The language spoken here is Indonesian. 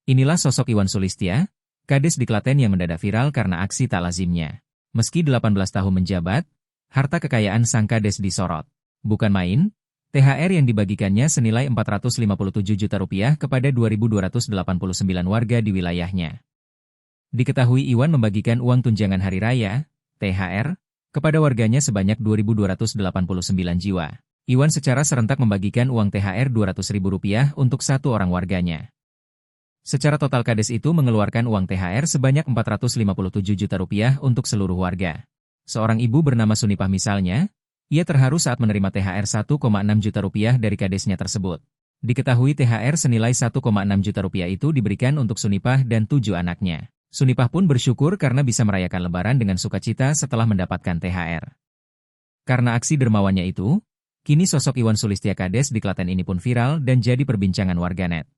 Inilah sosok Iwan Sulistya, Kades di Klaten yang mendadak viral karena aksi tak lazimnya. Meski 18 tahun menjabat, harta kekayaan sang Kades disorot. Bukan main, THR yang dibagikannya senilai Rp457 juta kepada 2.289 warga di wilayahnya. Diketahui Iwan membagikan uang tunjangan hari raya, THR, kepada warganya sebanyak 2.289 jiwa. Iwan secara serentak membagikan uang THR Rp200.000 untuk satu orang warganya. Secara total Kades itu mengeluarkan uang THR sebanyak Rp457 juta untuk seluruh warga. Seorang ibu bernama Sunipah misalnya, ia terharu saat menerima THR Rp1,6 juta dari kadesnya tersebut. Diketahui THR senilai Rp1,6 juta itu diberikan untuk Sunipah dan 7 anaknya. Sunipah pun bersyukur karena bisa merayakan Lebaran dengan sukacita setelah mendapatkan THR. Karena aksi dermawannya itu, kini sosok Iwan Sulistya Kades di Klaten ini pun viral dan jadi perbincangan warganet.